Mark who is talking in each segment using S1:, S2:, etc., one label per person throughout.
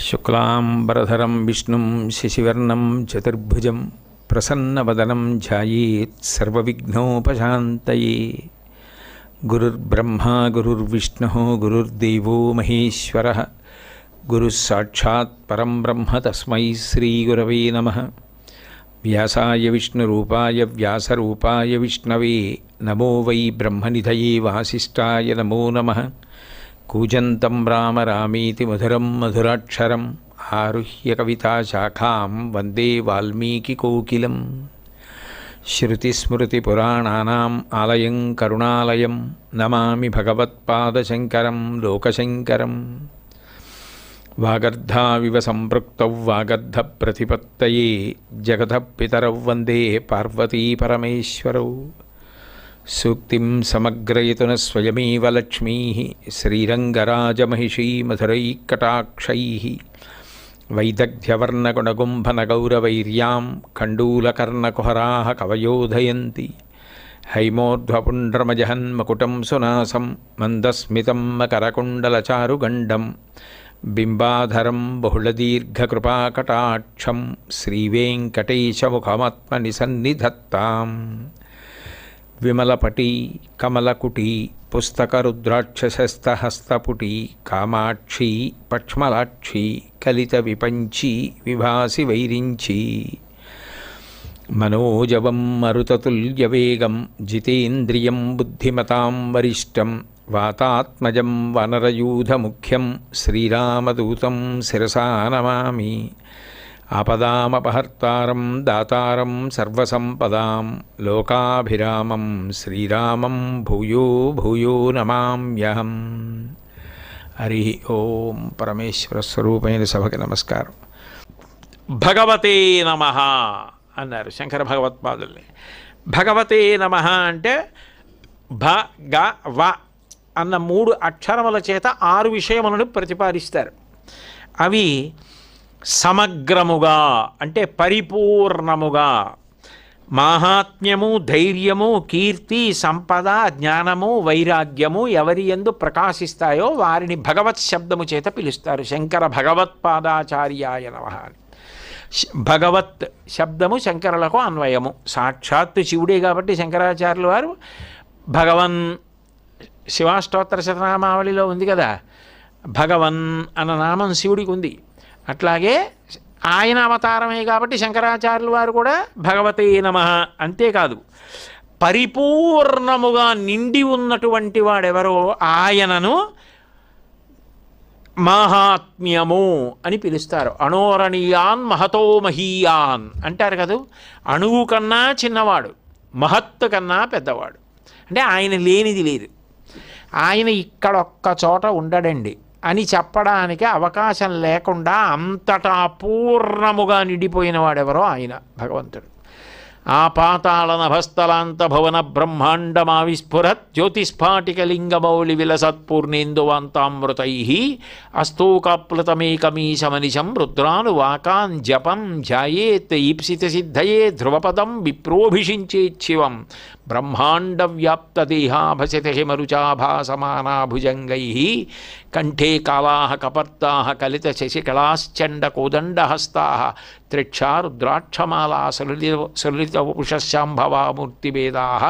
S1: శుక్లాంబరధరం విష్ణుం శశివర్ణం చతుర్భుజం ప్రసన్నవదనం ధ్యాయేత్ సర్వవిఘ్నోపశాంతయే. గురుర్బ్రహ్మా గురుర్విష్ణుః గురుర్దేవో మహేశ్వరః గురుః సాక్షాత్ పరం బ్రహ్మ తస్మై శ్రీగురవే నమః. వ్యాసాయ విష్ణురూపాయ వ్యాసరూపాయ విష్ణవే నమో వై బ్రహ్మనిధయే వాసిష్ఠాయ నమో నమః. కూజంతం రామ రామేతి మధురం మధురాక్షరం ఆరుహ్య కవితాశాఖాం వందే వాల్మీకికోకిలం. శృతిస్మృతిపురాణానాం ఆలయం కరుణాలయం నమామి భగవత్పాదశంకరం లోకశంకరం. వాగర్ధావివ సంపృక్తౌ వాగర్ధప్రతిపత్తయే జగతః పితరౌ వందే పార్వతీ పరమేశ్వరౌ. సూక్తిం సమగ్రయతున స్వయమేవ లక్ష్మీ శ్రీరంగరాజమహిషీ మధురైకటాక్షైః. వైదగ్ధ్యవర్ణగుణగుంభనగౌరవైర్యాం ఖండూలకర్ణకుహరాः కవయోధయంతి. హైమోర్ధ్వపుండ్రమజహన్మకుటం సునాసం మందస్మితం మకరకుండలచారుగండం. బింబాధరం బహుళదీర్ఘకృపాకటాక్షం శ్రీవేంకటేశముఖమాత్మని సన్నిధత్తాం. విమలపటి కమలకుటి పుస్తకరుద్రాక్షసస్తహస్తపుటి కామాక్షి పక్ష్మలాక్షి కలిత విపంచి విభాసి వైరించి. మనోజవం మరుతతుల్యవేగం జితేంద్రియం బుద్ధిమతాం వరిష్టం. వాతాత్మజం వనరయూధముఖ్యం శ్రీరామదూతం శిరసా నమామి. ఆపదామపహర్తారం దాతారం సర్వసంపదాం లోకాభిరామం శ్రీరామం భూయో భూయో నమామ్యహం. హరి ఓం. పరమేశ్వర స్వరూపమైన సభకి నమస్కారం. భగవతే నమః అన్నారు శంకర భగవత్పాదుల్ని. భగవతే నమః అంటే భ గ వ అన్న 3 అక్షరముల చేత 6 విషయములను ప్రతిపాదిస్తారు. అవి సమగ్రముగా అంటే పరిపూర్ణముగా మాహాత్మ్యము, ధైర్యము, కీర్తి, సంపద, జ్ఞానము, వైరాగ్యము ఎవరి యందు ప్రకాశిస్తాయో వారిని భగవత్ శబ్దము చేత పిలుస్తారు. శంకర భగవత్పాదాచార్యాయ నమః. భగవత్ శబ్దము శంకరులకు అన్వయము. సాక్షాత్తు శివుడే కాబట్టి శంకరాచార్యుల వారు భగవన్ శివాష్టోత్తర శతనామావళిలో ఉంది కదా, భగవన్ అన్న నామం శివుడికి ఉంది. అట్లాగే ఆయన అవతారమే కాబట్టి శంకరాచార్యుల వారు కూడా భగవతే నమః. అంతేకాదు పరిపూర్ణముగా నిండి ఉన్నటువంటి వాడెవరో ఆయనను మాహాత్మ్యము అని పిలుస్తారు. అణోరణీయాన్ మహతో మహీయాన్ అంటారు కదా. అణువు కన్నా చిన్నవాడు, మహత్తు కన్నా పెద్దవాడు. అంటే ఆయన లేనిది లేదు. ఆయన ఇక్కడొక్క చోట ఉండడండి అని చెప్పడానికి అవకాశం లేకుండా అంతటా పూర్ణముగా నిండిపోయిన వాడెవరో ఆయన భగవంతుడు. ఆ పాతాళ నభస్థలాంత భవన బ్రహ్మాండమావిస్ఫురత్ జ్యోతిస్ఫాటికలింగమౌళి విలసత్పూర్ణేందువాంతామృతై అస్తూకాప్లుతమేకమీశమనిశం రుద్రానువాకాన్ జపం ధ్యాయేత్ ఈప్సిత సిద్ధయే ధ్రువపదం విప్రోభిషించేచ్చివం. బ్రహ్మాండ వ్యాప్త దేహాభసిత హిమరుచాభాసమానా భుజంగై కంఠే కాళాః కపర్దాః కలిత శశికళాశ్చండ కోదండహస్తా త్రిక్షా రుద్రాక్షమాలా సలిత వపుషశాంభవా మూర్తిభేదాః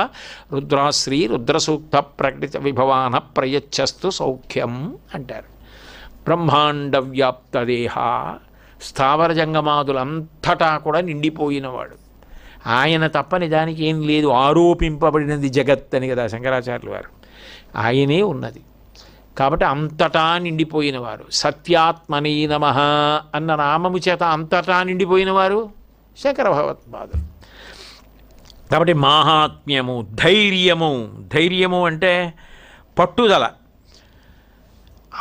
S1: రుద్రాశ్రీ రుద్రసూక్త ప్రకటిత విభవాన ప్రయచ్చస్తు సౌఖ్యం అంటారు. బ్రహ్మాండ వ్యాప్త దేహ స్థావర జంగమాదులంతటా కూడా నిండిపోయినవాడు. ఆయన తప్ప నిజానికి ఏం లేదు. ఆరోపింపబడినది జగత్ అని కదా శంకరాచార్యుల వారు. ఆయనే ఉన్నది కాబట్టి అంతటా నిండిపోయినవారు. సత్యాత్మనే నమః అన్న నామము చేత అంతటా నిండిపోయినవారు శంకర భగవత్పాదులు. కాబట్టి మాహాత్మ్యము, ధైర్యము. ధైర్యము అంటే పట్టుదల.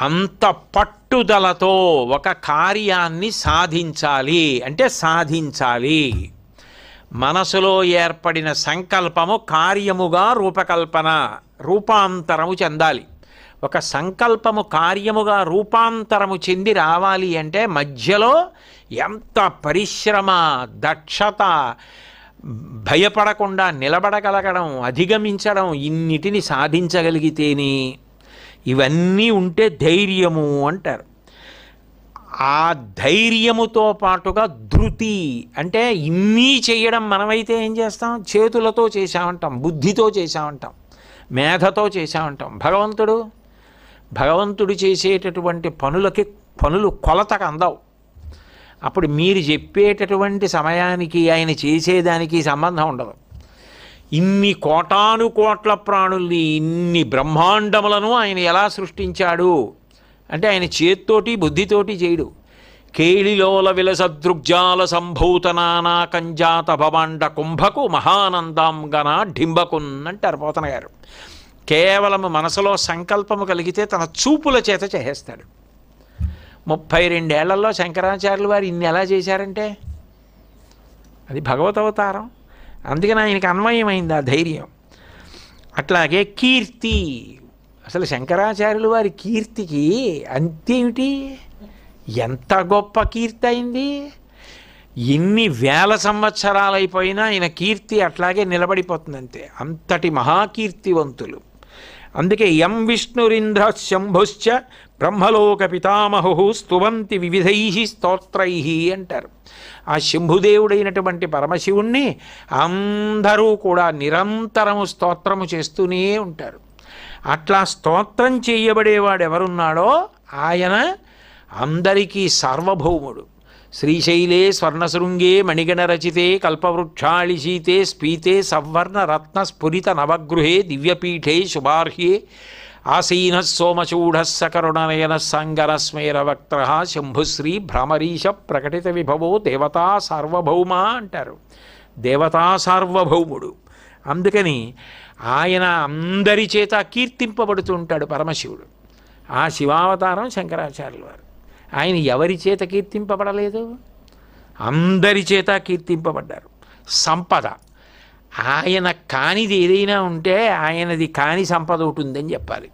S1: అంత పట్టుదలతో ఒక కార్యాన్ని సాధించాలి అంటే సాధించాలి. మనసులో ఏర్పడిన సంకల్పము కార్యముగా రూపాంతరము చెందాలి. ఒక సంకల్పము కార్యముగా రూపాంతరము చెంది రావాలి అంటే మధ్యలో ఎంత పరిశ్రమ, దక్షత, భయపడకుండా నిలబడగలగడం, అధిగమించడం, ఇన్నిటిని సాధించగలిగితేనే ఇవన్నీ ఉంటే ధైర్యము అంటారు. ఆ ధైర్యముతో పాటుగా ధృతి అంటే ఇన్ని చేయడం మనమైతే ఏం చేస్తాం? చేతులతో చేశామంటాం, బుద్ధితో చేశామంటాం, మేధతో చేశామంటాం. భగవంతుడు చేసేటటువంటి పనులు కొలతకు అందవు. అప్పుడు మీరు చెప్పేటటువంటి సమయానికి ఆయన చేసేదానికి సంబంధం ఉండదు. ఇన్ని కోటాను కోట్ల ప్రాణుల్ని, ఇన్ని బ్రహ్మాండములను ఆయన ఎలా సృష్టించాడు అంటే ఆయన చేత్తోటి బుద్ధితోటి చేయడు. కేళిలోల విలసదృగ్జాల సంభూతనానా కంజాత భవాండ కుంభకు మహానందాంగన ఢింబకున్ అంటారు పోతన గారు. కేవలము మనసులో సంకల్పము కలిగితే తన చూపుల చేత చేసేస్తాడు. 32 ఏళ్లలో శంకరాచార్యులు వారు ఇన్ని ఎలా చేశారంటే అది భగవత్ అవతారం. అందుకని ఆయనకి అన్వయమైంది ఆ ధైర్యం. అట్లాగే కీర్తి, అసలు శంకరాచార్యులు వారి కీర్తికి అంతేమిటి, ఎంత గొప్ప కీర్తి అయింది. ఎన్ని వేల సంవత్సరాలైపోయినా ఆయన కీర్తి అట్లాగే నిలబడిపోతుంది అంతే. అంతటి మహాకీర్తివంతులు. అందుకే యం విష్ణురింద్ర శంభుశ్చ బ్రహ్మలోక పితామహు స్తువంతి వివిధై స్తోత్రై అంటారు. ఆ శంభుదేవుడైనటువంటి పరమశివుణ్ణి అందరూ కూడా నిరంతరము స్తోత్రము చేస్తూనే ఉంటారు. అట్లా స్తోత్రం చేయబడేవాడు ఎవరున్నాడో ఆయన అందరికీ సార్వభౌముడు. శ్రీశైలే స్వర్ణశృంగే మణిగణరచితే కల్పవృక్షాళిశీతే స్పీతే సవర్ణ రత్న స్ఫురిత నవగృహే దివ్యపీఠే శుభార్హ్యే ఆసీన సోమచూఢ సకరుణనయన సంగరస్మేరవక్త్ర శంభుశ్రీ భ్రమరీశ ప్రకటిత విభవో దేవతా సార్వభౌమ అంటారు. దేవతా సార్వభౌముడు. అందుకని ఆయన అందరి చేత కీర్తింపబడుతూ ఉంటాడు పరమశివుడు. ఆ శివావతారం శంకరాచార్యులు వారు. ఆయన ఎవరి చేత కీర్తింపబడలేదు? అందరి చేత కీర్తింపబడ్డారు. సంపద, ఆయన కానిది ఏదైనా ఉంటే ఆయనది కాని సంపద ఒకటి ఉందని చెప్పాలి.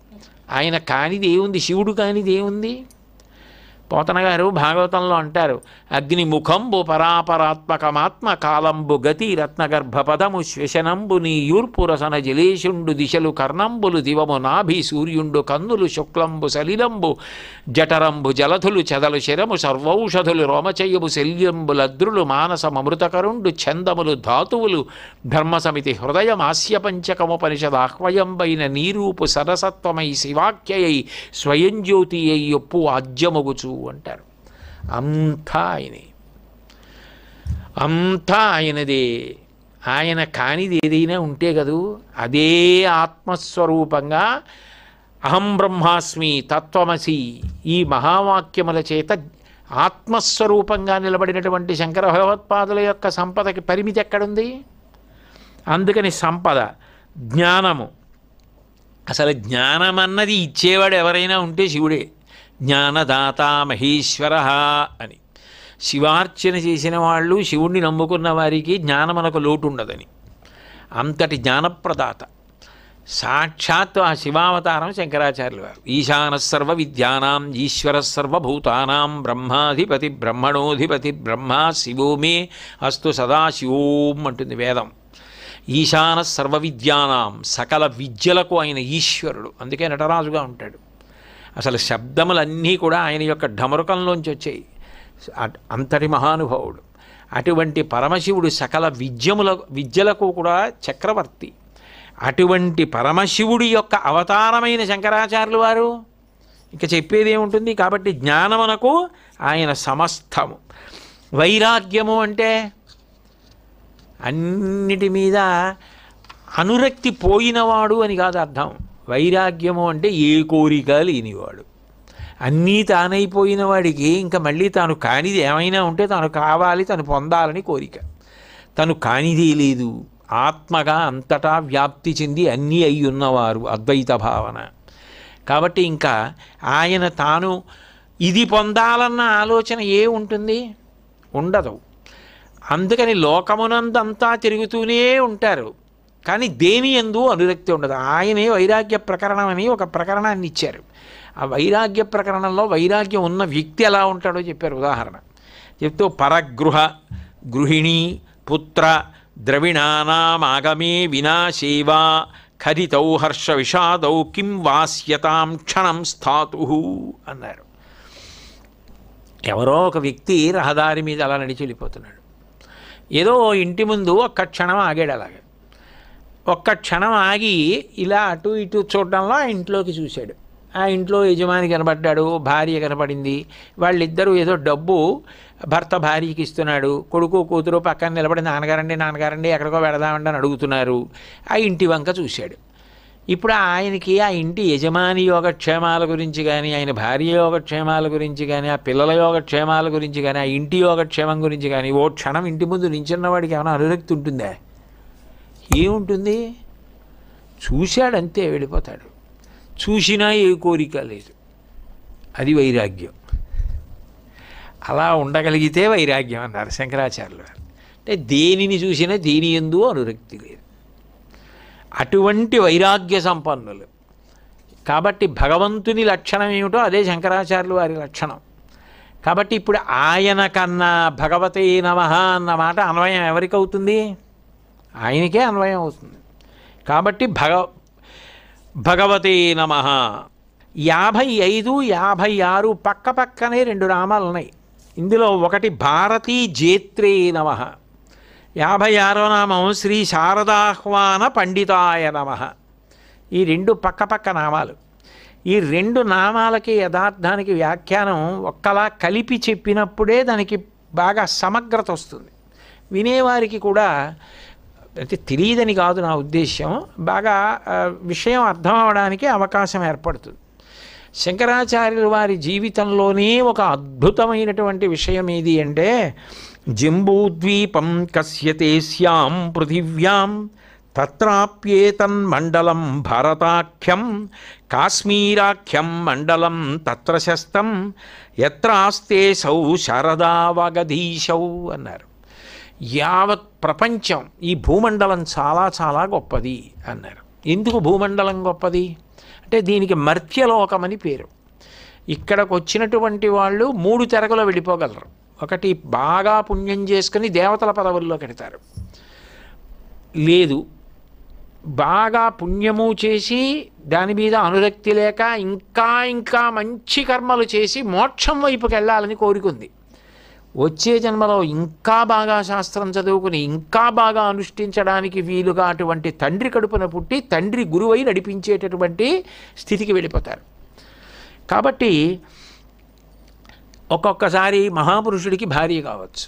S1: ఆయన కానిది ఏముంది? శివుడు కానిది ఏముంది? పోతన గారు భాగవతంలో అంటారు, అగ్నిముఖంబు పరాపరాత్మకమాత్మ కాలంబు గతి రత్నగర్భపదము శ్వశనంబు నీయూర్పురసన జలేషుండు దిశలు కర్ణంబులు దివము నాభి సూర్యుండు కన్నులు శుక్లంబు సలిలంబు జఠరంబు జలధులు చెదలు శరము సర్వౌషధులు రోమచయ్యము శల్యంబు లద్రులు మానసమృతకరుండు ఛందములు ధాతువులు ధర్మసమితి హృదయం ఆస్యపంచకముపనిషదాహ్వయంబైన నీరూపు సరసత్వమై శివాఖ్యయై స్వయంజ్యోతి అయ్యొప్పు ఆజ్యమగుచు అంటారు. అంతా ఆయనదే. ఆయన కానిది ఏదైనా ఉంటే కదూ అదే ఆత్మస్వరూపంగా అహం బ్రహ్మాస్మి తత్వమసి ఈ మహావాక్యముల చేత ఆత్మస్వరూపంగా నిలబడినటువంటి శంకర భగవత్పాదుల యొక్క సంపదకి పరిమితి ఎక్కడుంది? అందుకని సంపద, జ్ఞానము, అసలు జ్ఞానం అన్నది ఇచ్చేవాడు ఎవరైనా ఉంటే శివుడే. జ్ఞానదాత మహేశ్వర అని శివార్చన చేసిన వాళ్ళు, శివుణ్ణి నమ్ముకున్న వారికి జ్ఞానమునకు లోటు ఉండదని. అంతటి జ్ఞానప్రదాత సాక్షాత్ ఆ శివావతారం శంకరాచార్యులు వారు. ఈశాన సర్వ విద్యానాం ఈశ్వర సర్వభూతానాం బ్రహ్మాధిపతి బ్రహ్మణోధిపతి బ్రహ్మ శివో మే అస్తు సదాశివోం అంటుంది వేదం. ఈశాన సర్వ విద్యానాం, సకల విద్యలకు ఆయన ఈశ్వరుడు. అందుకే నటరాజుగా ఉంటాడు. అసలు శబ్దములన్నీ కూడా ఆయన యొక్క ఢమరుకంలోంచి వచ్చాయి. అంతటి మహానుభావుడు. అటువంటి పరమశివుడు సకల విద్యలకు కూడా చక్రవర్తి. అటువంటి పరమశివుడి యొక్క అవతారమైన శంకరాచార్యులు వారు ఇక చెప్పేది ఏముంటుంది? కాబట్టి జ్ఞానమునకు ఆయన సమస్తము. వైరాగ్యము అంటే అన్నిటి మీద అనురక్తి పోయినవాడు అని కాదు అర్థం. వైరాగ్యము అంటే ఏ కోరిక లేనివాడు. అన్నీ తానైపోయిన వాడికి ఇంకా మళ్ళీ తాను కానిది ఏమైనా ఉంటే తాను కావాలి, తను పొందాలని కోరిక. తను కానిదే లేదు. ఆత్మగా అంతటా వ్యాప్తి చెంది అన్నీ అయి ఉన్నవారు, అద్వైత భావన. కాబట్టి ఇంకా ఆయన తాను ఇది పొందాలన్న ఆలోచన ఏ ఉంటుంది? ఉండదు. అందుకని లోకమునందంతా తిరుగుతూనే ఉంటారు, కానీ దేని యందు అనురక్తి ఉండదు. ఆయనే వైరాగ్య ప్రకరణం అని ఒక ప్రకరణాన్ని ఇచ్చారు. ఆ వైరాగ్య ప్రకరణంలో వైరాగ్యం ఉన్న వ్యక్తి ఎలా ఉంటాడో చెప్పారు. ఉదాహరణ చెప్తూ పరగృహ గృహిణీ పుత్ర ద్రవిణానామాగమే వినాశేవా ఖరితౌ హర్ష విషాదౌ కిం వాస్యతాం క్షణం స్థాతు అన్నారు. ఎవరో ఒక వ్యక్తి రహదారి మీద అలా నడిచి వెళ్ళిపోతున్నాడు. ఏదో ఇంటి ముందు ఒక్క క్షణం ఆగాడు. అలాగే ఒక్క క్షణం ఆగి ఇలా అటు ఇటు చూడడంలో ఆ ఇంట్లోకి చూశాడు. ఆ ఇంట్లో యజమాని కనబడ్డాడు, భార్య కనపడింది. వాళ్ళిద్దరూ ఏదో డబ్బు భర్త భార్యకి ఇస్తున్నాడు. కొడుకు కూతురు పక్కన నిలబడి నాన్నగారండి ఎక్కడికో వెళదామండి అని అడుగుతున్నారు. ఆ ఇంటి వంక చూశాడు. ఇప్పుడు ఆయనకి ఆ ఇంటి యజమాని యోగక్షేమాల గురించి కానీ, ఆయన భార్య యోగక్షేమాల గురించి కానీ, ఆ పిల్లల యోగక్షేమాల గురించి కానీ, ఆ ఇంటి యోగక్షేమం గురించి కానీ ఓ క్షణం ఇంటి ముందు నించున్నవాడికి ఏమైనా అనురక్తి ఉంటుందా? ఏముంటుంది? చూశాడంతే, వెళ్ళిపోతాడు. చూసినా ఏ కోరిక లేదు. అది వైరాగ్యం. అలా ఉండగలిగితే వైరాగ్యం అన్నారు శంకరాచార్యులు గారు. అంటే దేనిని చూసినా దేని యందు అనురక్తి లేదు. అటువంటి వైరాగ్య సంపన్నులు. కాబట్టి భగవంతుని లక్షణం ఏమిటో అదే శంకరాచార్యులు వారి లక్షణం. కాబట్టి ఇప్పుడు ఆయన కన్నా భగవతే నమః అన్న మాట అన్వయం ఎవరికి అవుతుంది? ఆయనకే అన్వయం అవుతుంది. కాబట్టి భగవతే నమః 55, 56 పక్క పక్కనే 2 నామాలు ఉన్నాయి. ఇందులో ఒకటి భారతీ జేత్రే నమః, 56వ నామం శ్రీ శారదాహ్వాన పండితాయ నమః. ఈ 2 పక్క పక్క నామాలు. ఈ 2 నామాలకి యథార్థానికి వ్యాఖ్యానం ఒక్కలా కలిపి చెప్పినప్పుడే దానికి బాగా సమగ్రత వస్తుంది. వినేవారికి కూడా అంటే తెలియదని కాదు నా ఉద్దేశ్యం, బాగా విషయం అర్థం అవడానికి అవకాశం ఏర్పడుతుంది. శంకరాచార్యుల వారి జీవితంలోనే ఒక అద్భుతమైనటువంటి విషయం ఏది అంటే, జంబూద్వీపం కస్యతే స్యాం పృథివ్యాం తత్రాప్యేతన్మండలం భారతాఖ్యం కాశ్మీరాఖ్యం మండలం తత్ర శస్తం యత్రాస్తే సౌ శరదావగధీశౌ అన్నారు. యావత్ ప్రపంచం, ఈ భూమండలం చాలా చాలా గొప్పది అన్నారు. ఎందుకు భూమండలం గొప్పది అంటే దీనికి మర్త్యలోకమని పేరు. ఇక్కడికి వచ్చినటువంటి వాళ్ళు 3 తెరగలో వెళ్ళిపోగలరు. ఒకటి బాగా పుణ్యం చేసుకుని దేవతల పదవుల్లో కడతారు. లేదు, బాగా పుణ్యము చేసి దాని మీద అనురక్తి లేక ఇంకా మంచి కర్మలు చేసి మోక్షం వైపుకి వెళ్ళాలని కోరుకుంది. వచ్చే జన్మలో ఇంకా బాగా శాస్త్రం చదువుకుని ఇంకా బాగా అనుష్ఠించడానికి వీలుగా అటువంటి తండ్రి కడుపున పుట్టి తండ్రి గురువై నడిపించేటటువంటి స్థితికి వెళ్ళిపోతారు. కాబట్టి ఒక్కొక్కసారి మహాపురుషుడికి భార్య కావచ్చు,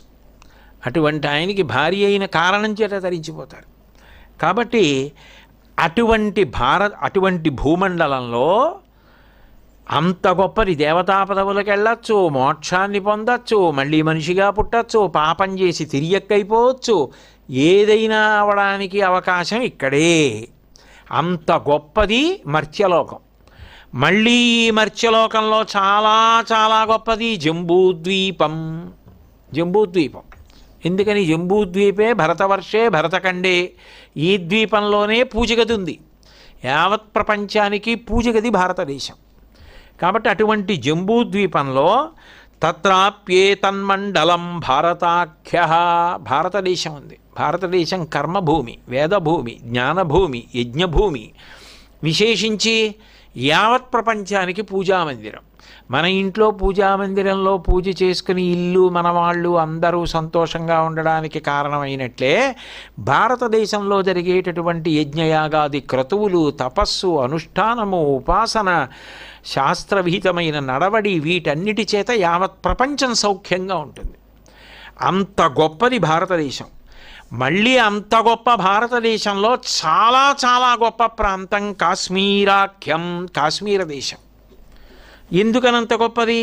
S1: అటువంటి ఆయనకి భార్య అయిన కారణం చేత తరించిపోతారు. కాబట్టి అటువంటి భూమండలంలో అంత గొప్పది, దేవతా పదవులకు వెళ్ళచ్చు, మోక్షాన్ని పొందచ్చు, మళ్ళీ మనిషిగా పుట్టచ్చు, పాపం చేసి తిరియక్కైపోవచ్చు, ఏదైనా అవడానికి అవకాశం ఇక్కడే. అంత గొప్పది మర్త్యలోకం. మళ్ళీ ఈ మర్త్యలోకంలో చాలా చాలా గొప్పది జంబూద్వీపం. జంబూద్వీపం ఎందుకని? జంబూద్వీపే భరతవర్షే భరతఖండే. ఈ ద్వీపంలోనే పూజగది ఉంది. యావత్ ప్రపంచానికి పూజగది భారతదేశం. కాబట్టి అటువంటి జంబూద్వీపంలో తత్రాప్యేతన్మండలం భారతాఖ్య, భారతదేశం ఉంది. భారతదేశం కర్మభూమి, వేదభూమి, జ్ఞానభూమి, యజ్ఞభూమి. విశేషించి యావత్ ప్రపంచానికి పూజామందిరం. మన ఇంట్లో పూజామందిరంలో పూజ చేసుకుని ఇల్లు మన వాళ్ళు అందరూ సంతోషంగా ఉండడానికి కారణమైనట్లే భారతదేశంలో జరిగేటటువంటి యజ్ఞయాగాది క్రతువులు, తపస్సు, అనుష్ఠానము, ఉపాసన, శాస్త్రవిహితమైన నడవడి, వీటన్నిటి చేత యావత్ ప్రపంచం సౌఖ్యంగా ఉంటుంది. అంత గొప్పది భారతదేశం. మళ్ళీ అంత గొప్ప భారతదేశంలో చాలా చాలా గొప్ప ప్రాంతం కాశ్మీరాఖ్యం, కాశ్మీర దేశం. ఎందుకనంత గొప్పది?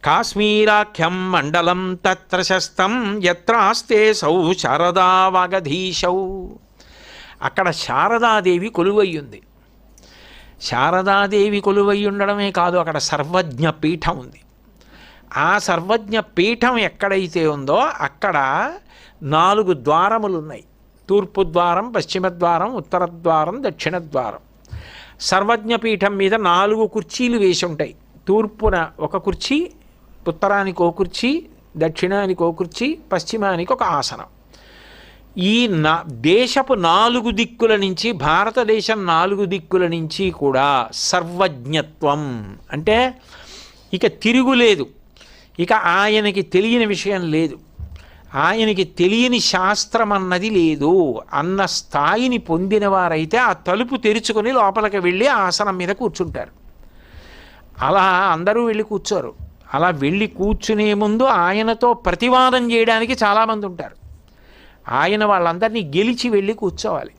S1: కాశ్మీరాఖ్యం మండలం తత్ర శస్తం యత్రాస్తే సౌ శారదావగధీశౌ. అక్కడ శారదాదేవి కొలువయ్యుంది. శారదాదేవి కొలువై ఉండడమే కాదు, అక్కడ సర్వజ్ఞ పీఠం ఉంది. ఆ సర్వజ్ఞ పీఠం ఎక్కడైతే ఉందో అక్కడ 4 ద్వారములు ఉన్నాయి. తూర్పు ద్వారం, పశ్చిమ ద్వారం, ఉత్తర ద్వారం, దక్షిణ ద్వారం. సర్వజ్ఞ పీఠం మీద 4 కుర్చీలు వేసి ఉంటాయి. తూర్పున ఒక కుర్చీ, ఉత్తరానికి ఒక కుర్చీ, దక్షిణానికి ఒక కుర్చీ, పశ్చిమానికి ఒక ఆసనం. ఈ దేశపు 4 దిక్కుల నుంచి, భారతదేశం 4 దిక్కుల నుంచి కూడా సర్వజ్ఞత్వం అంటే ఇక తిరుగులేదు. ఇక ఆయనకి తెలియని విషయం లేదు, ఆయనకి తెలియని శాస్త్రం అన్నది లేదు అన్న స్థాయిని పొందిన వారైతే ఆ తలుపు తెరుచుకొని లోపలికి వెళ్ళి ఆసనం మీద కూర్చుంటారు. అలా అందరూ వెళ్ళి కూర్చోరు. అలా వెళ్ళి కూర్చునే ముందు ఆయనతో ప్రతివాదం చేయడానికి చాలామంది ఉంటారు. ఆయన వాళ్ళందరినీ గెలిచి వెళ్ళి కూర్చోవాలి.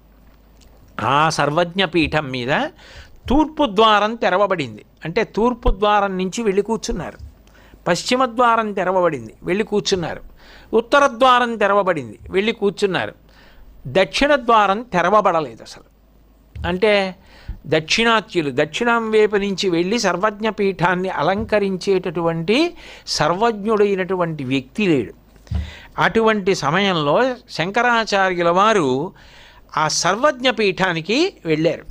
S1: ఆ సర్వజ్ఞ పీఠం మీద తూర్పు ద్వారం తెరవబడింది, అంటే తూర్పు ద్వారం నుంచి వెళ్ళి కూర్చున్నారు. పశ్చిమ ద్వారం తెరవబడింది, వెళ్ళి కూర్చున్నారు. ఉత్తర ద్వారం తెరవబడింది, వెళ్ళి కూర్చున్నారు. దక్షిణ ద్వారం తెరవబడలేదు అసలు. అంటే దక్షిణాత్యులు దక్షిణం వైపు నుంచి వెళ్ళి సర్వజ్ఞ పీఠాన్ని అలంకరించేటటువంటి సర్వజ్ఞుడైనటువంటి వ్యక్తి లేడు. అటువంటి సమయంలో శంకరాచార్యుల వారు ఆ సర్వజ్ఞ పీఠానికి వెళ్ళారు.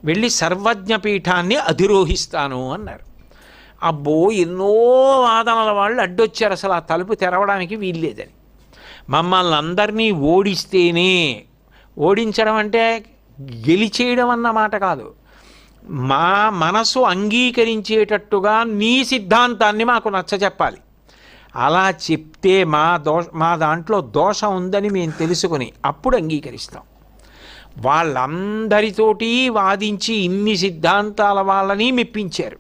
S1: వెళ్ళి సర్వజ్ఞ పీఠాన్ని అధిరోహిస్తాను అన్నారు. అబ్బో, ఎన్నో వాదనల వాళ్ళు అడ్డొచ్చారు, అసలు ఆ తలుపు తెరవడానికి వీల్లేదని. మమ్మల్ని అందరినీ ఓడిస్తేనే, ఓడించడం అంటే గెలిచేయడం అన్న మాట కాదు, మా మనసు అంగీకరించేటట్టుగా నీ సిద్ధాంతాన్ని మాకు నచ్చచెప్పాలి. అలా చెప్తే మా దాంట్లో దోషం ఉందని మేము తెలుసుకుని అప్పుడు అంగీకరిస్తాం. వాళ్ళందరితోటి వాదించి ఇన్ని సిద్ధాంతాల వాళ్ళని మెప్పించారు.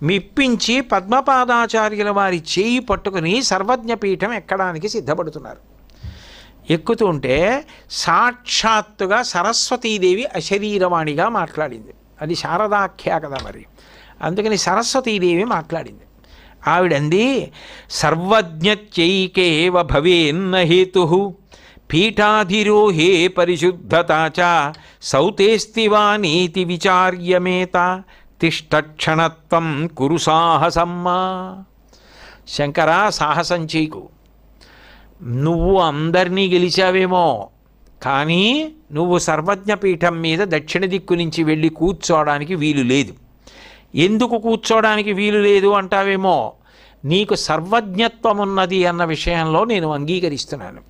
S1: మెప్పించి పద్మపాదాచార్యుల వారి చేయి పట్టుకుని సర్వజ్ఞపీఠం ఎక్కడానికి సిద్ధపడుతున్నారు. ఎక్కుతుంటే సాక్షాత్తుగా సరస్వతీదేవి అశరీరవాణిగా మాట్లాడింది. అది శారదాఖ్యా కదా మరి, అందుకని సరస్వతీదేవి మాట్లాడింది. ఆవిడంది, సర్వజ్ఞత్యైకేవ భవేన్న హేతు పీఠాధిరోహే పరిశుద్ధతా చ సౌతేస్తివా నీతి విచార్యమేత తిష్టక్షణత్వం కురు సాహసమ్మా. శంకరా, సాహసం చేయకు. నువ్వు అందరినీ గెలిచావేమో, కానీ నువ్వు సర్వజ్ఞపీఠం మీద దక్షిణ దిక్కు నుంచి వెళ్ళి కూర్చోవడానికి వీలు లేదు. ఎందుకు కూర్చోవడానికి వీలు లేదు అంటావేమో, నీకు సర్వజ్ఞత్వం ఉన్నది అన్న విషయంలో నేను అంగీకరిస్తున్నాను.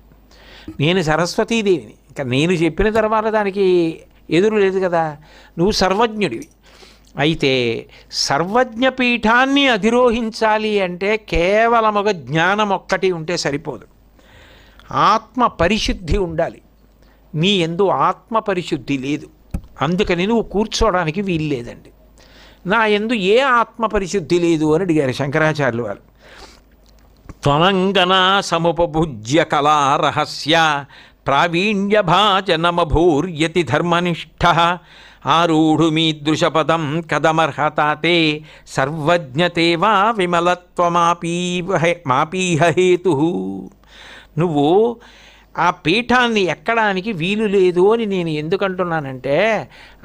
S1: నేను సరస్వతీదేవిని, ఇంకా నేను చెప్పిన తర్వాత దానికి ఎదురు లేదు కదా. నువ్వు సర్వజ్ఞుడివి. అయితే సర్వజ్ఞపీఠాన్ని అధిరోహించాలి అంటే కేవలం ఒక జ్ఞానం ఒక్కటి ఉంటే సరిపోదు, ఆత్మ పరిశుద్ధి ఉండాలి. నీ యందు ఆత్మ పరిశుద్ధి లేదు, అందుకని నువ్వు కూర్చోవడానికి వీల్లేదండి. నా యందు ఏ ఆత్మ పరిశుద్ధి లేదు అని అడిగారు శంకరాచార్యులు వారు. త్వనంగన సముపభుజ్య కళా రహస్య ప్రావీణ్యభాజనమభూర్యతి ధర్మనిష్ఠ ఆరూఢుమీదృశపదం కథమర్హతాతే సర్వజ్ఞతేవా విమలత్వమాపీహ హేతు. నువ్వు ఆ పీఠాన్ని ఎక్కడానికి వీలు లేదు అని నేను ఎందుకంటున్నానంటే,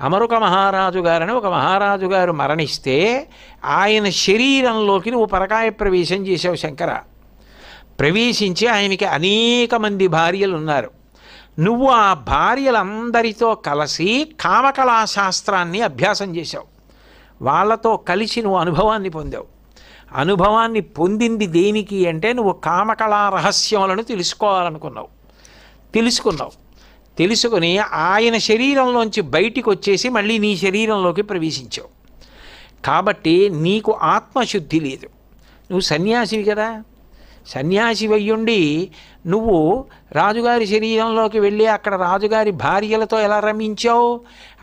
S1: అమరుక మహారాజు గారని ఒక మహారాజు గారు మరణిస్తే ఆయన శరీరంలోకి నువ్వు పరకాయ ప్రవేశం చేసావు శంకర. ప్రవేశించి ఆయనకి అనేక మంది భార్యలు ఉన్నారు. నువ్వు ఆ భార్యలందరితో కలిసి కామకళాశాస్త్రాన్ని అభ్యాసం చేశావు. వాళ్ళతో కలిసి నువ్వు అనుభవాన్ని పొందావు. అనుభవాన్ని పొందింది దేనికి అంటే, నువ్వు కామకళా రహస్యములను తెలుసుకున్నావు. తెలుసుకుని ఆయన శరీరంలోంచి బయటికి వచ్చేసి మళ్ళీ నీ శరీరంలోకి ప్రవేశించావు. కాబట్టి నీకు ఆత్మశుద్ధి లేదు. నువ్వు సన్యాసివి కదా, సన్యాసి వయ్యుండి నువ్వు రాజుగారి శరీరంలోకి వెళ్ళి అక్కడ రాజుగారి భార్యలతో ఎలా రమించావు?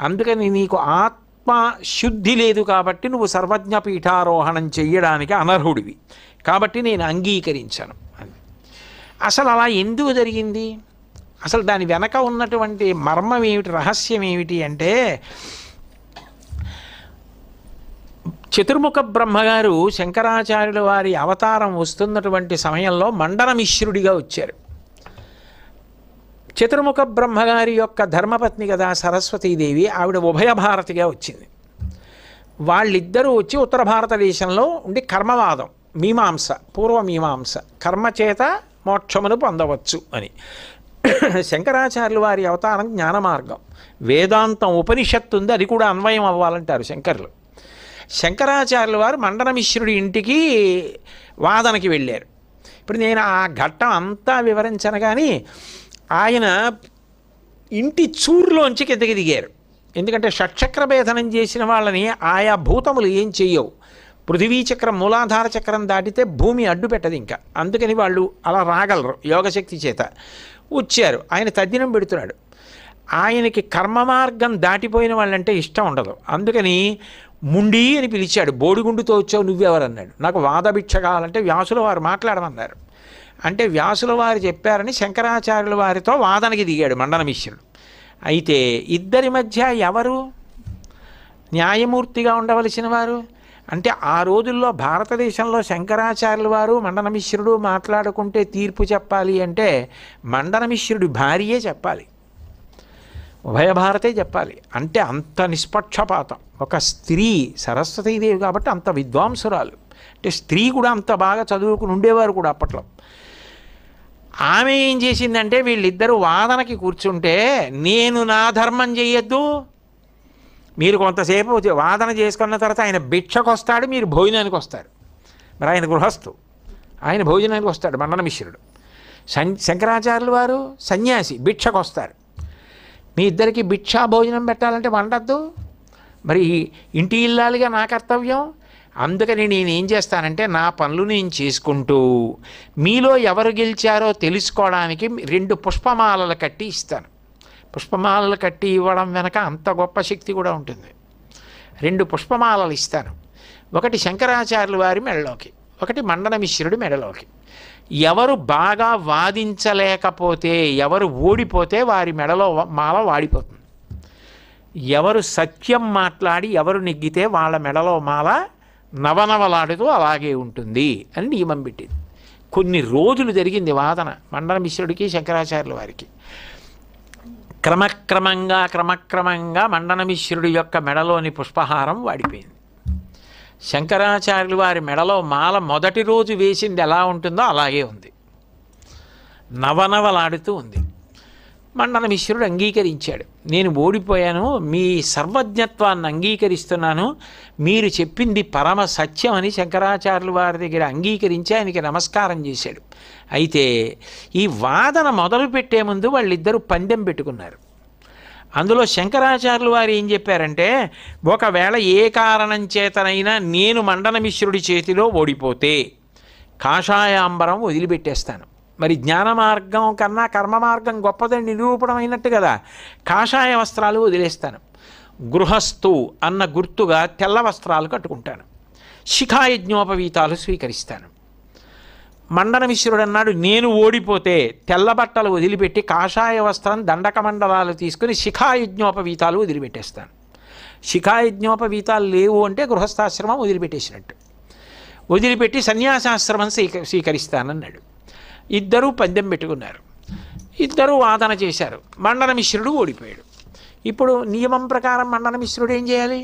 S1: అందుకని నీకు ఆత్మశుద్ధి లేదు, కాబట్టి నువ్వు సర్వజ్ఞ పీఠారోహణం చెయ్యడానికి అనర్హుడివి. కాబట్టి నేను అంగీకరించను అని. అసలు అలా ఎందుకు జరిగింది? అసలు దాని వెనక ఉన్నటువంటి మర్మం ఏమిటి, రహస్యం ఏమిటి అంటే, చతుర్ముఖ బ్రహ్మగారు శంకరాచార్యుల వారి అవతారం వస్తున్నటువంటి సమయంలో మండనమిశ్రుడిగా వచ్చారు. చతుర్ముఖ బ్రహ్మగారి యొక్క ధర్మపత్ని కదా సరస్వతీదేవి, ఆవిడ ఉభయ భారతిగా వచ్చింది. వాళ్ళిద్దరూ వచ్చి ఉత్తర భారతదేశంలో ఉండి కర్మవాదం, మీమాంస, పూర్వమీమాంస, కర్మచేత మోక్షమును పొందవచ్చు అని. శంకరాచార్యుల వారి అవతారం జ్ఞాన మార్గం, వేదాంతం, ఉపనిషత్తు ఉంది, అది కూడా అన్వయం అవ్వాలంటారు శంకరులు. శంకరాచార్యుల వారు మండనమిశ్రుడి ఇంటికి వాదనకి వెళ్ళారు. ఇప్పుడు నేను ఆ ఘట్టం అంతా వివరించను, కానీ ఆయన ఇంటి చూరులోంచి కిందకి దిగారు. ఎందుకంటే షట్చక్ర భేదనం చేసిన వాళ్ళని ఆయా భూతములు ఏం చెయ్యవు, పృథివీ చక్రం మూలాధార చక్రం దాటితే భూమి అడ్డు పెట్టదు ఇంకా. అందుకని వాళ్ళు అలా రాగలరు యోగశక్తి చేత. వచ్చారు, ఆయన తద్దినం పెడుతున్నాడు. ఆయనకి కర్మ మార్గం దాటిపోయిన వాళ్ళంటే ఇష్టం ఉండదు. అందుకని ముండి అని పిలిచాడు. బోడిగుండుతో వచ్చావు నువ్వెవరన్నాడు. నాకు వాదభిక్ష కావాలంటే వ్యాసుల వారు మాట్లాడమన్నారు. అంటే వ్యాసుల వారు చెప్పారని శంకరాచార్యుల వారితో వాదనకి దిగాడు మండనమిశ్రుడు. అయితే ఇద్దరి మధ్య ఎవరు న్యాయమూర్తిగా ఉండవలసిన వారు అంటే ఆ రోజుల్లో భారతదేశంలో శంకరాచార్యుల వారు మండనమిశ్రుడు మాట్లాడుకుంటే తీర్పు చెప్పాలి అంటే మండనమిశ్రుడి భార్యే చెప్పాలి, ఉభయ భారతే చెప్పాలి. అంటే అంత నిష్పక్షపాతం. ఒక స్త్రీ సరస్వతీదేవి కాబట్టి అంత విద్వాంసురాలు. అంటే స్త్రీ కూడా అంత బాగా చదువుకుని ఉండేవారు కూడా అప్పట్లో. ఆమె ఏం చేసిందంటే వీళ్ళిద్దరూ వాదనకి కూర్చుంటే నేను నా ధర్మం చేయొద్దు, మీరు కొంతసేపు వాదన చేసుకున్న తర్వాత ఆయన భిక్షకు వస్తాడు, మీరు భోజనానికి వస్తారు. మరి ఆయన గృహస్థు, ఆయన భోజనానికి వస్తాడు మండనమిశ్రుడు. శంకరాచార్యులు వారు సన్యాసి, భిక్షకు వస్తారు. మీ ఇద్దరికి భిక్షా భోజనం పెట్టాలంటే వండద్దు, మరి ఇంటి ఇల్లాలిగా నా కర్తవ్యం. అందుకని నేనేం చేస్తానంటే నా పనులు నేను చేసుకుంటూ మీలో ఎవరు గెలిచారో తెలుసుకోవడానికి 2 పుష్పమాలలు కట్టి ఇస్తాను. పుష్పమాలలు కట్టి ఇవ్వడం వెనక అంత గొప్ప శక్తి కూడా ఉంటుంది. 2 పుష్పమాలలు ఇస్తాను. ఒకటి శంకరాచార్యుల వారి మెడలోకి, ఒకటి మండనమిశ్రుడి మెడలోకి. ఎవరు బాగా వాదించలేకపోతే, ఎవరు ఓడిపోతే వారి మెడలో మాల వాడిపోతుంది. ఎవరు సత్యం మాట్లాడి ఎవరు నెగ్గితే వాళ్ళ మెడలో మాల నవనవలాడుతూ అలాగే ఉంటుంది అని నియమం పెట్టింది. కొన్ని రోజులు జరిగింది వాదన మండనమిశ్రుడికి శంకరాచార్యుల వారికి. క్రమక్రమంగా మండనమిశ్రుడి యొక్క మెడలోని పుష్పహారం వాడిపోయింది. శంకరాచార్యుల వారి మెడలో మాల మొదటి రోజు వేసింది ఎలా ఉంటుందో అలాగే ఉంది, నవనవలాడుతూ ఉంది. మండనమిశ్రుడు అంగీకరించాడు. నేను ఓడిపోయాను, మీ సర్వజ్ఞత్వాన్ని అంగీకరిస్తున్నాను, మీరు చెప్పింది పరమ సత్యం అని శంకరాచార్యుల వారి దగ్గర అంగీకరించి ఆయనకి నమస్కారం చేశాడు. అయితే ఈ వాదన మొదలుపెట్టే ముందు వాళ్ళిద్దరూ పందెం పెట్టుకున్నారు. అందులో శంకరాచార్యుల వారు ఏం చెప్పారంటే, ఒకవేళ ఏ కారణం చేతనైనా నేను మండనమిశ్రుడి చేతిలో ఓడిపోతే కాషాయాంబరం వదిలిపెట్టేస్తాను. మరి జ్ఞాన మార్గం కన్నా కర్మ మార్గం గొప్పదని నిరూపణం అయినట్టు కదా, కాషాయ వస్త్రాలు వదిలేస్తాను. గృహస్థు అన్న గుర్తుగా తెల్ల వస్త్రాలు కట్టుకుంటాను. శిఖాయజ్ఞోపవీతాలు స్వీకరిస్తాను. మండనమిశ్రుడు అన్నాడు, నేను ఓడిపోతే తెల్ల బట్టలు వదిలిపెట్టి కాషాయ వస్త్రం దండకమండలాలు తీసుకుని శిఖాయజ్ఞోపవీతాలు వదిలిపెట్టేస్తాను. శిఖాయజ్ఞోపవీతాలు లేవు అంటే గృహస్థాశ్రమం వదిలిపెట్టేసినట్టు. వదిలిపెట్టి సన్యాసాశ్రమం స్వీకరిస్తానన్నాడు. ఇద్దరూ పందెం పెట్టుకున్నారు. ఇద్దరూ వాదన చేశారు. మండనమిశ్రుడు ఓడిపోయాడు. ఇప్పుడు నియమం ప్రకారం మండనమిశ్రుడు ఏం చేయాలి?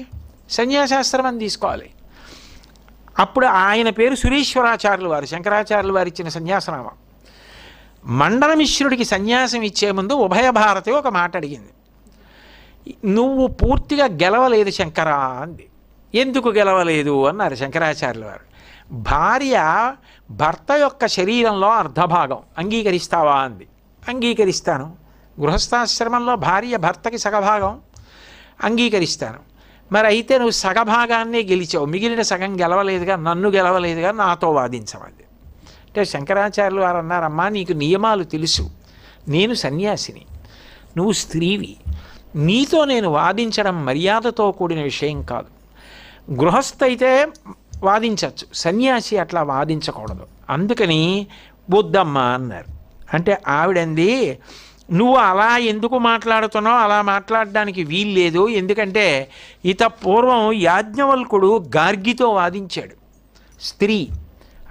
S1: సన్యాసాశ్రమం తీసుకోవాలి. అప్పుడు ఆయన పేరు సురీశ్వరాచార్యులు వారు, శంకరాచార్యులు వారు ఇచ్చిన సన్యాసనామం. మండనమిశ్రుడికి సన్యాసం ఇచ్చే ముందు ఉభయ భారతి ఒక మాట అడిగింది. నువ్వు పూర్తిగా గెలవలేదు శంకరా అంది. ఎందుకు గెలవలేదు అన్నారు శంకరాచార్యుల వారు. భార్య భర్త యొక్క శరీరంలో అర్ధభాగం, అంగీకరిస్తావా అంది. అంగీకరిస్తాను. గృహస్థాశ్రమంలో భార్య భర్తకి సగభాగం, అంగీకరిస్తాను. మరి అయితే నువ్వు సగభాగాన్నే గెలిచావు, మిగిలిన సగం గెలవలేదుగా, నన్ను గెలవలేదుగా, నాతో వాదించమంది. అంటే శంకరాచార్యులు వారు అన్నారమ్మా, నీకు నియమాలు తెలుసు, నేను సన్యాసిని, నువ్వు స్త్రీవి, నీతో నేను వాదించడం మర్యాదతో కూడిన విషయం కాదు. గృహస్థ అయితే వాదించవచ్చు, సన్యాసి అట్లా వాదించకూడదు. అందుకని వద్దమ్మా అన్నారు. అంటే ఆవిడంది, నువ్వు అలా ఎందుకు మాట్లాడుతున్నావు, అలా మాట్లాడడానికి వీల్లేదు. ఎందుకంటే పూర్వం యాజ్ఞవల్కుడు గార్గితో వాదించాడు, స్త్రీ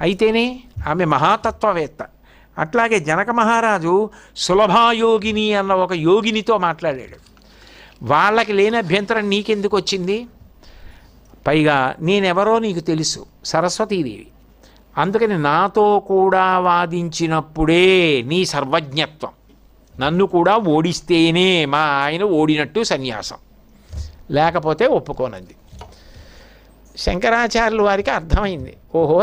S1: అయితేనే, ఆమె మహాతత్వవేత్త. అట్లాగే జనక మహారాజు సులభాయోగిని అన్న ఒక యోగినితో మాట్లాడాడు. వాళ్ళకి లేని అభ్యంతరం నీకెందుకు వచ్చింది? పైగా నేనెవరో నీకు తెలుసు, సరస్వతీదేవి. అందుకని నాతో కూడా వాదించినప్పుడే నీ సర్వజ్ఞత్వం, నన్ను కూడా ఓడిస్తేనే మా ఆయన ఓడినట్టు సన్యాసం, లేకపోతే ఒప్పుకోనంది. శంకరాచార్యుల వారికి అర్థమైంది, ఓహో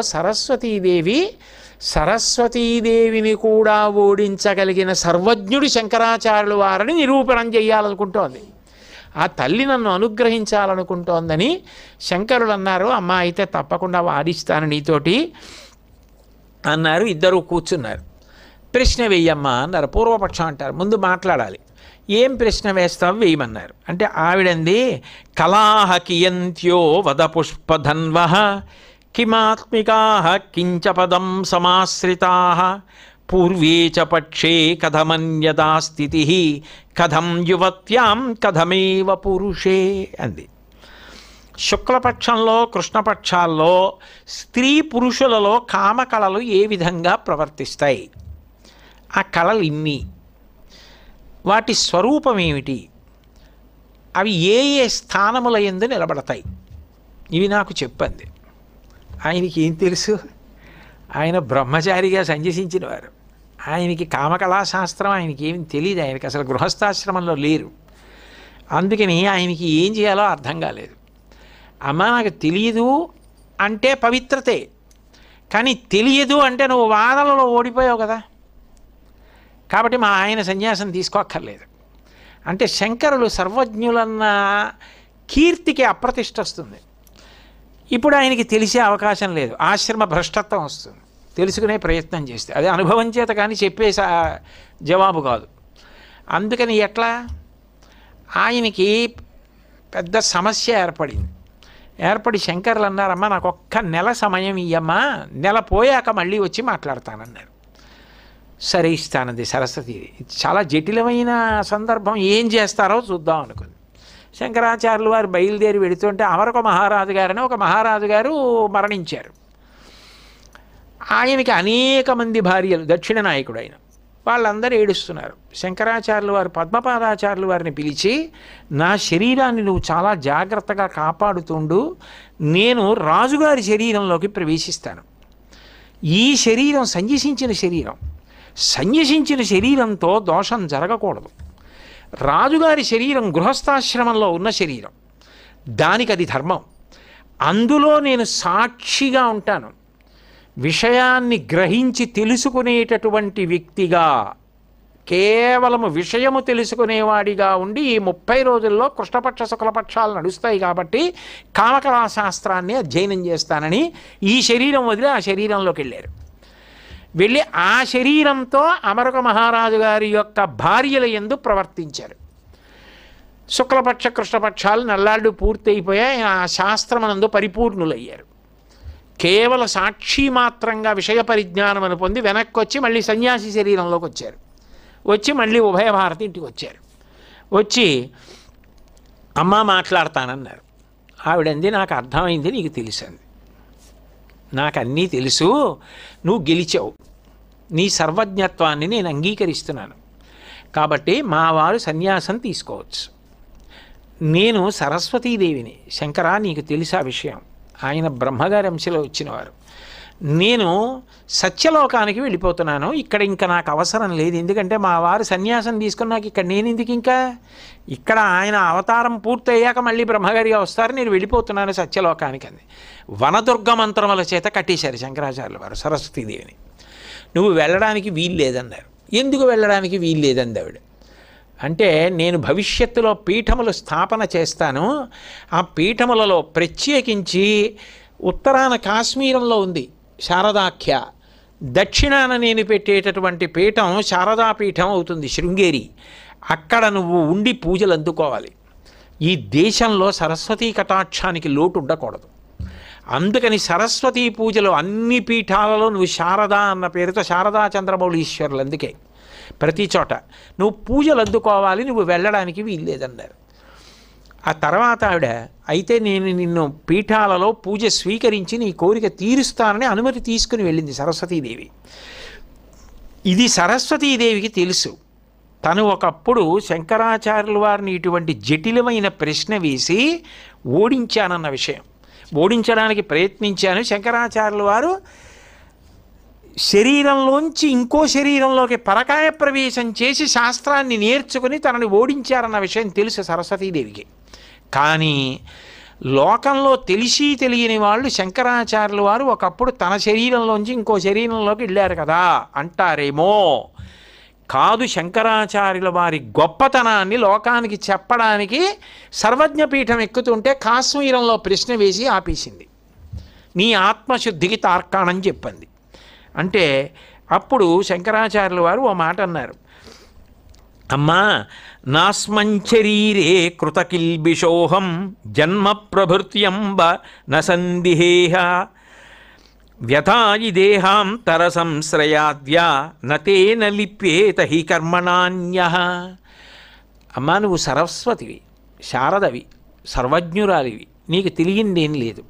S1: సరస్వతీదేవిని కూడా ఓడించగలిగిన సర్వజ్ఞుడు శంకరాచార్యుల వారిని నిరూపణం చేయాలనుకుంటోంది. ఆ తల్లి నన్ను అనుగ్రహించాలనుకుంటోందని శంకరులు అన్నారు. అమ్మ అయితే తప్పకుండా వాదిస్తాను నీతోటి అన్నారు. ఇద్దరు కూర్చున్నారు. ప్రశ్న వెయ్యమ్మా అన్నారు. పూర్వపక్షం అంటారు, ముందు మాట్లాడాలి. ఏం ప్రశ్న వేస్తావు వేయమన్నారు. అంటే ఆవిడంది, కళాహ కియంత్యో వద పుష్పధన్వ కిమాత్మికా కించ పదం సమాశ్రితా పూర్వే చ పక్షే కథమన్యదా స్థితి కథం యువత్యాం కథమేవ పురుషే అంది. శుక్లపక్షంలో కృష్ణపక్షాల్లో స్త్రీ పురుషులలో కామకళలు ఏ విధంగా ప్రవర్తిస్తాయి, ఆ కళలు ఇన్ని, వాటి స్వరూపం ఏమిటి, అవి ఏ ఏ స్థానముల యందు నిలబడతాయి, ఇవి నాకు చెప్పండి. ఆయనకి ఏం తెలుసు? ఆయన బ్రహ్మచారిగా సంజసించిన వారు. ఆయనకి కామకళాశాస్త్రం ఆయనకి ఏమి తెలియదు. ఆయనకి అసలు గృహస్థాశ్రమంలో లేరు. అందుకని ఆయనకి ఏం చేయాలో అర్థం కాలేదు. అమ్మ నాకు తెలియదు అంటే పవిత్రతే, కానీ తెలియదు అంటే నువ్వు వాదనలో ఓడిపోయావు కదా, కాబట్టి మా ఆయన సన్యాసం తీసుకోక్కర్లేదు అంటే శంకరులు సర్వజ్ఞులన్న కీర్తికి అప్రతిష్ట వస్తుంది. ఇప్పుడు ఆయనకి తెలిసే అవకాశం లేదు, ఆశ్రమ భ్రష్టత్వం వస్తుంది తెలుసుకునే ప్రయత్నం చేస్తే. అదే అనుభవం చేత కానీ చెప్పే జవాబు కాదు. అందుకని ఎట్లా ఆయనకి పెద్ద సమస్య ఏర్పడి శంకర్లు అన్నారమ్మా నాకు ఒక్క నెల సమయం ఇయ్యమ్మా, నెల పోయాక మళ్ళీ వచ్చి మాట్లాడతానన్నారు. సరే ఇస్తానంది సరస్వతి. చాలా జటిలమైన సందర్భం, ఏం చేస్తారో చూద్దాం అనుకుంది. శంకరాచార్యులు వారు బయలుదేరి వెళుతుంటే అమరక మహారాజు గారని ఒక మహారాజు గారు మరణించారు. ఆయనకి అనేక మంది భార్యలు, దక్షిణ నాయకుడు ఆయన. వాళ్ళందరూ ఏడుస్తున్నారు. శంకరాచార్యులు వారు పద్మపాదాచార్యులు వారిని పిలిచి, నా శరీరాన్ని నువ్వు చాలా జాగ్రత్తగా కాపాడుతుండు, నేను రాజుగారి శరీరంలోకి ప్రవేశిస్తాను. ఈ శరీరం సన్యసించిన శరీరంతో దోషం జరగకూడదు. రాజుగారి శరీరం గృహస్థాశ్రమంలో ఉన్న శరీరం, దానికి అది ధర్మం. అందులో నేను సాక్షిగా ఉంటాను. విషయాన్ని గ్రహించి తెలుసుకునేటటువంటి వ్యక్తిగా, కేవలము విషయము తెలుసుకునేవాడిగా ఉండి ఈ 30 రోజుల్లో కృష్ణపక్ష శుక్లపక్షాలు నడుస్తాయి కాబట్టి కామకళాశాస్త్రాన్ని అధ్యయనం చేస్తానని ఈ శరీరం వదిలి ఆ శరీరంలోకి వెళ్ళారు. వెళ్ళి ఆ శరీరంతో అమరక మహారాజు గారి యొక్క భార్యల యందు ప్రవర్తించారు. శుక్లపక్ష కృష్ణపక్షాలు నల్లాళ్ళు పూర్తయిపోయాయి. ఆ శాస్త్రమనందు పరిపూర్ణులయ్యారు. కేవల సాక్షి మాత్రంగా విషయ పరిజ్ఞానమును పొంది వెనక్కి వచ్చి మళ్ళీ సన్యాసి శరీరంలోకి వచ్చారు. వచ్చి మళ్ళీ ఉభయ భారతి ఇంటికి వచ్చారు. వచ్చి అమ్మ మాట్లాడతానన్నారు. ఆవిడంది, నాకు అర్థమైంది, నీకు తెలుసంది. నాకు అన్నీ తెలుసు, నువ్వు గెలిచావు, నీ సర్వజ్ఞత్వాన్ని నేను అంగీకరిస్తున్నాను, కాబట్టి మా వారు సన్యాసం తీసుకోవచ్చు. నేను సరస్వతీదేవిని. శంకరా నీకు తెలుసా విషయం, ఆయన బ్రహ్మగారి అంశలో వచ్చినవారు. నేను సత్యలోకానికి వెళ్ళిపోతున్నాను, ఇక్కడ ఇంకా నాకు అవసరం లేదు. ఎందుకంటే మా వారు సన్యాసం తీసుకున్నాక ఇక్కడ నేను ఎందుకు, ఇంకా ఇక్కడ ఆయన అవతారం పూర్తయ్యాక మళ్ళీ బ్రహ్మగారిగా వస్తారు, నేను వెళ్ళిపోతున్నాను సత్యలోకానికి అంది. వనదుర్గ మంత్రముల చేత కట్టేశారు శంకరాచార్యుల వారు సరస్వతీదేవిని. నువ్వు వెళ్ళడానికి వీలు లేదన్నారు. ఎందుకు వెళ్ళడానికి వీలు లేదంది ఆవిడ. అంటే నేను భవిష్యత్తులో పీఠములు స్థాపన చేస్తాను, ఆ పీఠములలో ప్రత్యేకించి ఉత్తరాన కాశ్మీరంలో ఉంది శారదాఖ్య, దక్షిణాన నేను పెట్టేటటువంటి పీఠం శారదాపీఠం అవుతుంది శృంగేరి. అక్కడ నువ్వు ఉండి పూజలు అందుకోవాలి. ఈ దేశంలో సరస్వతీ కటాక్షానికి లోటు ఉండకూడదు. అందుకని సరస్వతీ పూజలు అన్ని పీఠాలలో నువ్వు శారదా అన్న పేరుతో శారదా చంద్రమౌళీశ్వరులు, అందుకే ప్రతి చోట నువ్వు పూజలు అందుకోవాలి, నువ్వు వెళ్ళడానికి వీల్లేదన్నారు. ఆ తర్వాత ఆవిడ, అయితే నేను నిన్ను పీఠాలలో పూజ స్వీకరించి నీ కోరిక తీరుస్తానని అనుమతి తీసుకుని వెళ్ళింది సరస్వతీదేవి. ఇది సరస్వతీదేవికి తెలుసు. తను ఒకప్పుడు శంకరాచార్యుల వారిని ఇటువంటి జటిలమైన ప్రశ్న వేసి ఓడించానన్న విషయం, ఓడించడానికి ప్రయత్నించాను. శంకరాచార్యుల వారు శరీరంలోంచి ఇంకో శరీరంలోకి పరకాయ ప్రవేశం చేసి శాస్త్రాన్ని నేర్చుకుని తనని ఓడించారన్న విషయం తెలుసు సరస్వతీదేవికి. కానీ లోకంలో తెలిసి తెలియని వాళ్ళు శంకరాచార్యుల వారు ఒకప్పుడు తన శరీరంలోంచి ఇంకో శరీరంలోకి వెళ్ళారు కదా అంటారేమో. కాదు, శంకరాచార్యుల వారి గొప్పతనాన్ని లోకానికి చెప్పడానికి సర్వజ్ఞపీఠం ఎక్కుతుంటే కాశ్మీరంలో ప్రశ్న వేసి ఆపేసింది. నీ ఆత్మశుద్ధికి తార్కాణం చెప్పింది. అంటే అప్పుడు శంకరాచార్యుల వారు ఓ మాట అన్నారు, అమ్మా నాస్మంచరీరే కృతకిల్బిషోహం జన్మ ప్రభృత్యంబ నసందిహేహ వ్యథాయి దేహాంతర సంశ్రయాద్యా నతేన లిప్యేత హి కర్మణాన్యః. అమ్మా నువ్వు సరస్వతివి, శారదవి, సర్వజ్ఞురాలివి, నీకు తెలియందేం లేదు.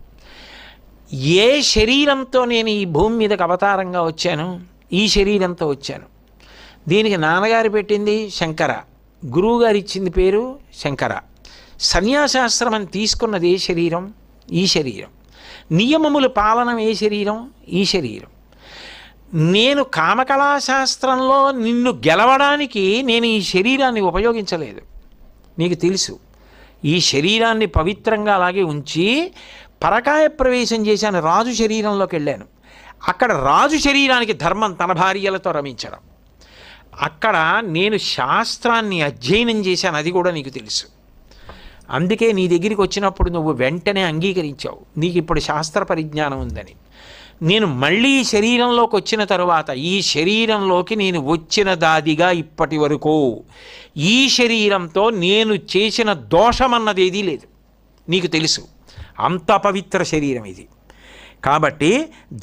S1: ఏ శరీరంతో నేను ఈ భూమి మీదకి అవతారంగా వచ్చాను? ఈ శరీరంతో వచ్చాను. దీనికి నాన్నగారు పెట్టింది శంకర, గురువుగారు ఇచ్చింది పేరు శంకర. సన్యాసాశ్రమం తీసుకున్నది ఏ శరీరం? ఈ శరీరం. నియమములు పాలనం ఏ శరీరం? ఈ శరీరం. నేను కామకళాశాస్త్రంలో నిన్ను గెలవడానికి నేను ఈ శరీరాన్ని ఉపయోగించలేదు, నీకు తెలుసు. ఈ శరీరాన్ని పవిత్రంగా అలాగే ఉంచి పరకాయ ప్రవేశం చేశాను, రాజు శరీరంలోకి వెళ్ళాను. అక్కడ రాజు శరీరానికి ధర్మం తన భార్యలతో రమించడం. అక్కడ నేను శాస్త్రాన్ని అధ్యయనం చేశాను, అది కూడా నీకు తెలుసు. అందుకే నీ దగ్గరికి వచ్చినప్పుడు నువ్వు వెంటనే అంగీకరించావు, నీకు ఇప్పుడు శాస్త్ర పరిజ్ఞానం ఉందని. నేను మళ్ళీ శరీరంలోకి వచ్చిన తరువాత ఈ శరీరంలోకి నేను వచ్చిన దాదిగా ఇప్పటి వరకు ఈ శరీరంతో నేను చేసిన దోషమన్నది ఏదీ లేదు, నీకు తెలుసు. అంత పవిత్ర శరీరం ఇది. కాబట్టి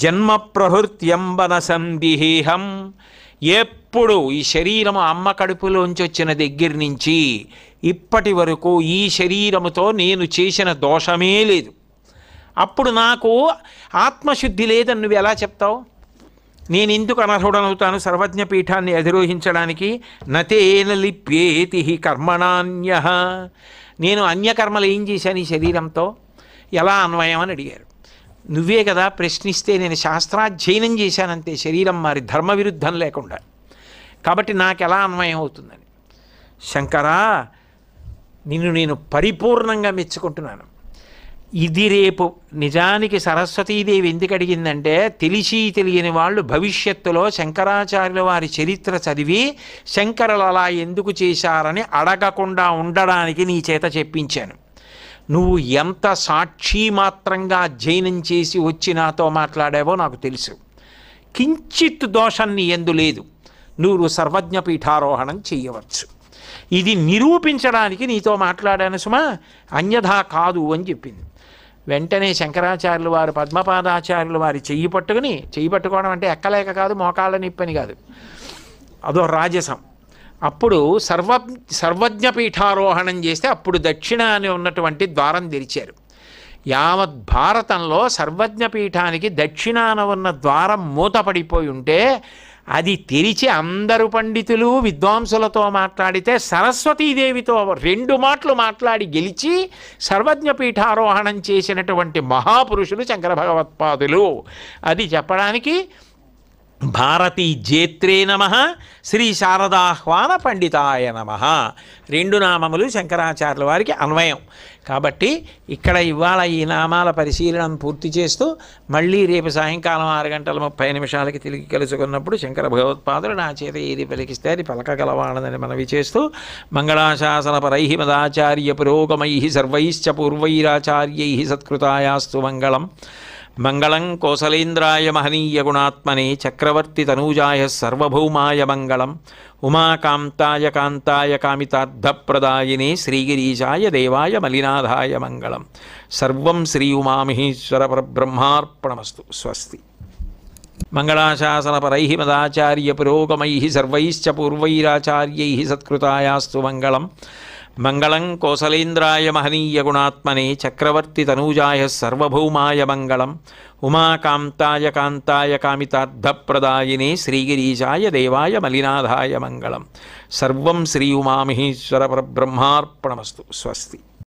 S1: జన్మ ప్రహృత్యంబన సందిహేహం, ఎప్పుడు ఈ శరీరము అమ్మ కడుపులోంచి వచ్చిన దగ్గర నుంచి ఇప్పటి వరకు ఈ శరీరముతో నేను చేసిన దోషమే లేదు. అప్పుడు నాకు ఆత్మశుద్ధి లేదని నువ్వు ఎలా చెప్తావు? నేను ఎందుకు అనర్హుడనవుతాను సర్వజ్ఞపీఠాన్ని అధిరోహించడానికి? నతేన లిప్యేతి హి కర్మణాన్యః, నేను అన్యకర్మలు ఏం చేశాను ఈ శరీరంతో? ఎలా అన్వయం అని అడిగారు. నువ్వే కదా ప్రశ్నిస్తే నేను శాస్త్రాధ్యయనం చేశానంతే, శరీరం మారి ధర్మ విరుద్ధం లేకుండా. కాబట్టి నాకు ఎలా అన్వయం అవుతుందని. శంకరా, నిన్ను నేను పరిపూర్ణంగా మెచ్చుకుంటున్నాను. ఇది రేపు నిజానికి సరస్వతీదేవి ఎందుకు అడిగిందంటే, తెలిసి తెలియని వాళ్ళు భవిష్యత్తులో శంకరాచార్యుల వారి చరిత్ర చదివి శంకరులు అలా ఎందుకు చేశారని అడగకుండా ఉండడానికి నీ చేత చెప్పించాను. నువ్వు ఎంత సాక్షి మాత్రంగా అధ్యయనం చేసి వచ్చి నాతో మాట్లాడావో నాకు తెలుసు. కించిత్ దోషం నీ యందు లేదు, నువ్వు సర్వజ్ఞపీఠారోహణం చేయవచ్చు. ఇది నిరూపించడానికి నీతో మాట్లాడాను సుమా, అన్యథా కాదు అని చెప్పింది. వెంటనే శంకరాచార్యులు వారు పద్మపాదాచార్యులు వారి చెయ్యి పట్టుకోవడం అంటే ఎక్కలేక కాదు, మోకాళ్ళ నిప్పని కాదు, అదో రాజసం. అప్పుడు సర్వజ్ఞపీఠారోహణం చేస్తే అప్పుడు దక్షిణ అని ఉన్నటువంటి ద్వారం తెరిచారు. యావత్ భారతంలో సర్వజ్ఞపీఠానికి దక్షిణాన ఉన్న ద్వారం మూతపడిపోయి ఉంటే అది తెరిచి అందరు పండితులు విద్వాంసులతో మాట్లాడితే సరస్వతీదేవితో 2 మాటలు మాట్లాడి గెలిచి సర్వజ్ఞపీఠారోహణం చేసినటువంటి మహాపురుషులు శంకర భగవత్పాదులు. అది చెప్పడానికి భారతీ జేత్రే నమః, శ్రీ శారదాహ్వాన పండితాయ నమః 2 నామములు శంకరాచార్యుల వారికి అన్వయం. కాబట్టి ఇక్కడ ఇవాళ ఈ నామాల పరిశీలన పూర్తి చేస్తూ మళ్ళీ రేపు సాయంకాలం 6:30 తిరిగి కలుసుకున్నప్పుడు శంకర భగవత్పాదులు నా చేత ఏది పలికిస్తే అది పలకగలవాడదని మనవి చేస్తూ, మంగళాశాసన పరై మదాచార్య పురోగమై సర్వైశ్చ పూర్వైరాచార్యై సత్కృతాయాస్తు మంగళం. మంగళం కోసలేంద్రాయ మహనీయ గుణాత్మనే చక్రవర్తి తనూజాయ సర్వభౌమాయ మంగళం. ఉమాకాంతాయ కాంతాయ కామితార్థప్రదాయినే శ్రీగిరీశాయ దేవాయ మలినాథాయ మంగళం. సర్వం శ్రీ ఉమామహేశ్వర పరబ్రహ్మార్పణమస్తు. స్వస్తి. మంగళాశాసన పరై మదాచార్య పురోగమై సర్వైశ్చ పూర్వైరాచార్యై సత్కృతాయాస్తు మంగళం. మంగళం కోసలేంద్రాయ మహనీయ గుణాత్మనే చక్రవర్తి తనూజాయ సర్వభౌమాయ మంగళం. ఉమాకాంతాయ కాంతాయ కామితార్థప్రదాయినే శ్రీగిరీశాయ దేవాయ మలినాథాయ మంగళం. సర్వం శ్రీ ఉమామహేశ్వర పరబ్రహ్మార్పణమస్తు. స్వస్తి.